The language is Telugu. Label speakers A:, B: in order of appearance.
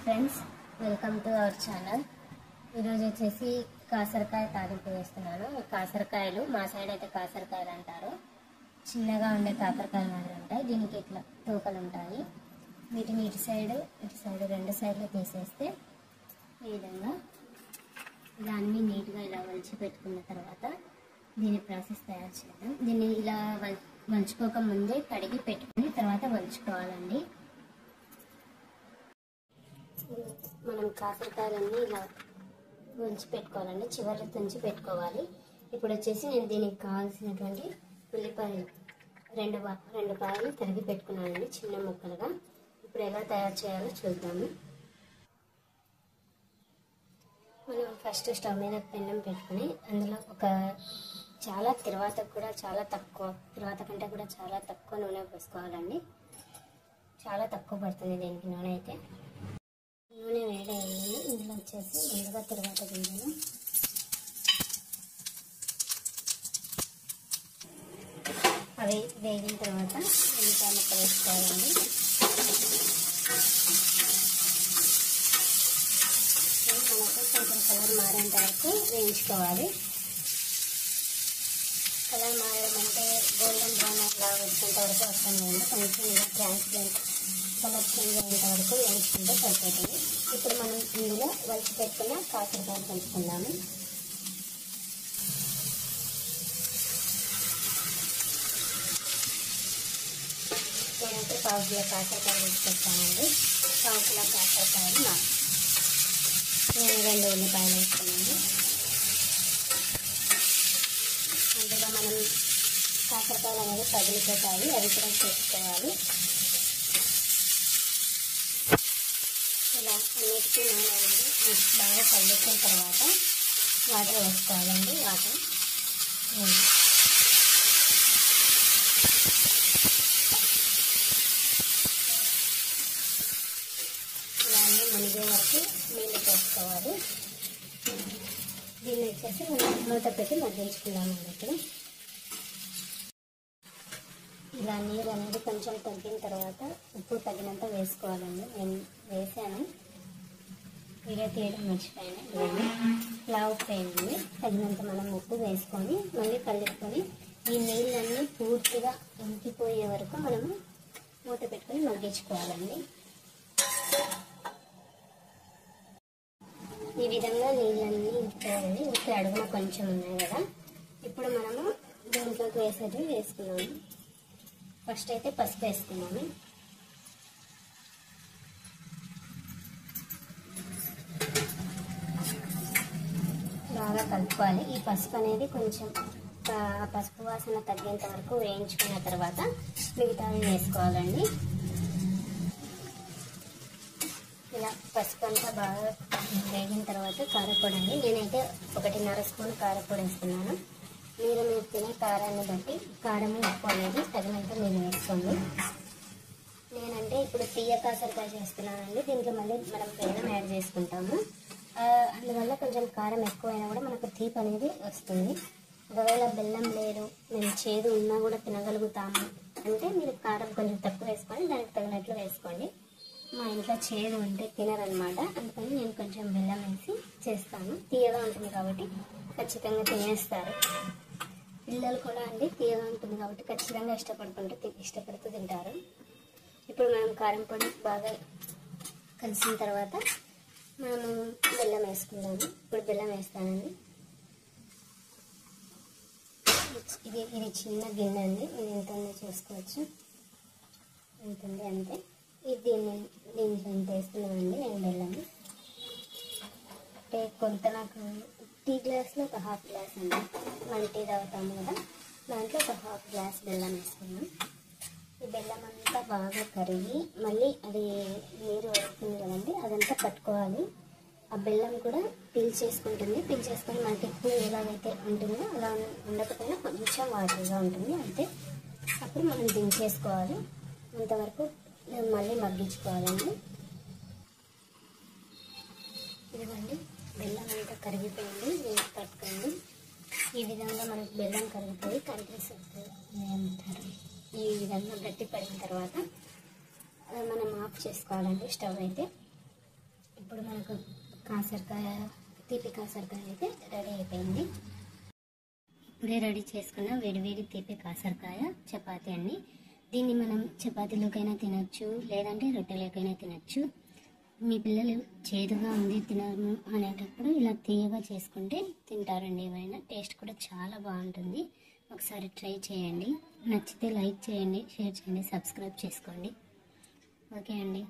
A: Friends, welcome to our channel. ఈరోజు వచ్చేసి కాసరకాయ తాలింపు వేస్తున్నాను. కాసరకాయలు మా సైడ్ అయితే కాసరకాయలు అంటారు. చిన్నగా ఉండే కాకరకాయలు మాదిరి ఉంటాయి. దీనికి ఇట్లా తూకలు ఉంటాయి. వీటిని ఇటు సైడ్ రెండు సైడ్లు తీసేస్తే ఈ విధంగా దాన్ని నీట్గా ఇలా వలిచి పెట్టుకున్న తర్వాత దీని ప్రాసెస్ తయారు చేద్దాం. దీన్ని ఇలా వలుచుకోక ముందే కడిగి పెట్టుకుని తర్వాత వలుచుకోవాలండి. మనం కాకరకాయలన్నీ ఇలా ఉంచి పెట్టుకోవాలండి, చివరి తుంచి పెట్టుకోవాలి. ఇప్పుడు వచ్చేసి నేను దీనికి కావాల్సినటువంటి ఉల్లిపాయలు రెండు పాయలు తరిగి పెట్టుకున్నానండి చిన్న ముక్కలుగా. ఇప్పుడు ఎలా తయారు చేయాలో చూద్దాము. మనం ఫస్ట్ స్టవ్ మీద పెన్నం పెట్టుకుని అందులో తిరువాత కంటే కూడా చాలా తక్కువ నూనె పోసుకోవాలండి. చాలా తక్కువ పడుతుంది దీనికి నూనె అయితే. నూనె వేడయ్యింది. ఇందులో వచ్చేసి ముందుగా తిరువాత గింజలు, అవి వేగిన తర్వాత ఉల్లిపాయ ముక్క వేసుకోవాలండి. మనకు కొంచెం కలర్ మారేంత వరకు వేయించుకోవాలి. కలర్ మారడం అంటే గోల్డెన్ బ్రౌన్ అట్లా వచ్చేంత వరకు వస్తాం లేదు, కొంచెం ఇలా ట్రాన్స్పరెంట్ కలర్ చేంజ్ అయ్యేంత వరకు వేయించుకుంటే సరిపోతుంది. ఇప్పుడు మనం ఇందులో వలిచి పెట్టుకున్న కాకరకాయలు కలుపుకుందాము. నేనైతే 1/2 కిలో కాకరకాయలు వేసి పెట్టానండి. 1/2 కిలో కాకరకాయలు నేను 2 ఉల్లిపాయలు వేసుకున్నాను. అందులో మనం కాకరకాయలు అనేది పగిలిపోతాయి, అవి కూడా చేసుకోవాలి. ఇలా అన్నిటికీ నూనె అనేది బాగా కలిసిన తర్వాత వాటర్ వేసుకోవాలండి. వాటర్ ఇలా అన్నీ మునిగే వరకు నీళ్ళు పోసుకోవాలి. దీన్ని వచ్చేసి మనం మూత పెట్టి మగ్గించుకుందామండి. ఇప్పుడు ఇలా నీరు అనేది కొంచెం తగ్గిన తర్వాత ఉప్పు తగినంత వేసుకోవాలండి. నేను వేసాను, వీడియో తీయడం మర్చిపోయాను. ఇలా ఉప్పు వేయండి. తగినంత మనం ఉప్పు వేసుకొని మళ్ళీ కలుపుకొని ఈ నీళ్ళన్నీ పూర్తిగా ఇంకిపోయే వరకు మనము మూత పెట్టుకొని మగ్గించుకోవాలండి. ఈ విధంగా నీళ్ళన్నీ ఇంకిపోయాలి. ఉప్పు అడుగున కొంచెం ఉన్నాయి కదా. ఇప్పుడు మనము దీంట్లోకి వేసేది వేసుకున్నాము. ఫస్ట్ అయితే పసుపు వేసుకున్నాము. బాగా కలుపుకోవాలి. ఈ పసుపు అనేది కొంచెం పసుపు వాసన తగ్గేంత వరకు వేయించుకున్న తర్వాత మిగతావి వేసుకోవాలండి. ఇలా పసుపు అంతా బాగా వేగిన తర్వాత కారపొడి అండి. నేనైతే 1.5 స్పూన్ కారపొడి వేస్తున్నాను. మీరు తినే కారాన్ని బట్టి కారం ఉప్పు అనేది తగినంత మీరు వేసుకోండి. నేనంటే ఇప్పుడు తీయ కాసరకాయ చేస్తున్నానండి. దీంట్లో మళ్ళీ మనం బెల్లం యాడ్ చేసుకుంటాము. అందువల్ల కొంచెం కారం ఎక్కువైనా కూడా మనకు తీపి అనేది వస్తుంది. ఒకవేళ బెల్లం లేదు, మేము చేదు ఉన్నా కూడా తినగలుగుతాము అంటే మీరు కారం కొంచెం తక్కువ వేసుకొని దానికి తగినట్లు వేసుకోండి. మా ఇంట్లో చేదు ఉంటే తినరనమాట, అందుకని నేను కొంచెం బెల్లం వేసి చేస్తాను. తీయగా ఉంటుంది కాబట్టి ఖచ్చితంగా తినేస్తారు. పిల్లలు కూడా అండి తీయగా ఉంటుంది కాబట్టి ఖచ్చితంగా ఇష్టపడుతూ తింటారు. ఇప్పుడు మనం కారం పొడి బాగా కలిసిన తర్వాత మనము బెల్లం వేసుకుందాము. ఇప్పుడు బెల్లం వేస్తానండి. ఇది చిన్న గిన్నె అండి. ఇది ఎంత ఉందో చూసుకోవచ్చు. ఉంటుంది అంతే. దీంట్లో ఎంత వేస్తున్నానండి నేను బెల్లం. అంటే కొంత నాకు టీ గ్లాస్లో 1/2 గ్లాస్ అండి. మనం టీ తాగుతాము కదా, దాంట్లో 1/2 గ్లాస్ బెల్లం వేసుకున్నాం. ఈ బెల్లం అంతా బాగా కరిగి మళ్ళీ అది నీరు వస్తుంది కదండి, అదంతా పట్టుకోవాలి. ఆ బెల్లం కూడా పీల్చేసుకొని మనకి ఎక్కువ ఎలాగైతే ఉంటుందో అలా ఉండకపోయినా కొంచెం వాటర్గా ఉంటుంది అంతే. అప్పుడు మనం దించేసుకోవాలి. అంతవరకు మళ్ళీ మగ్గించుకోవాలండి. ఇదిగోండి బెల్లం అంతా కరిగిపోయింది. దీన్ని పట్టుకోండి. ఈ విధంగా మనకు బెల్లం కరిగిపోయి ఏమంటారు, ఈ విధంగా గట్టి పడిన తర్వాత మనం ఆఫ్ చేసుకోవాలండి స్టవ్ అయితే. ఇప్పుడు మనకు కాసరకాయ తీపి కాసరకాయ అయితే రెడీ అయిపోయింది. ఇప్పుడే రెడీ చేసుకున్న వేడివేడి తీపి కాసరకాయ చపాతీ అండి. దీన్ని మనం చపాతీలోకైనా తినచ్చు, లేదంటే రొట్టెలోకైనా తినచ్చు. మీ పిల్లలు చేదుగా ఉంది తినము అనేటప్పుడు ఇలా తీయగా చేసుకుంటే తింటారండి. ఏవైనా టేస్ట్ కూడా చాలా బాగుంటుంది. ఒకసారి ట్రై చేయండి. నచ్చితే లైక్ చేయండి, షేర్ చేయండి, సబ్స్క్రైబ్ చేసుకోండి. ఓకే అండి.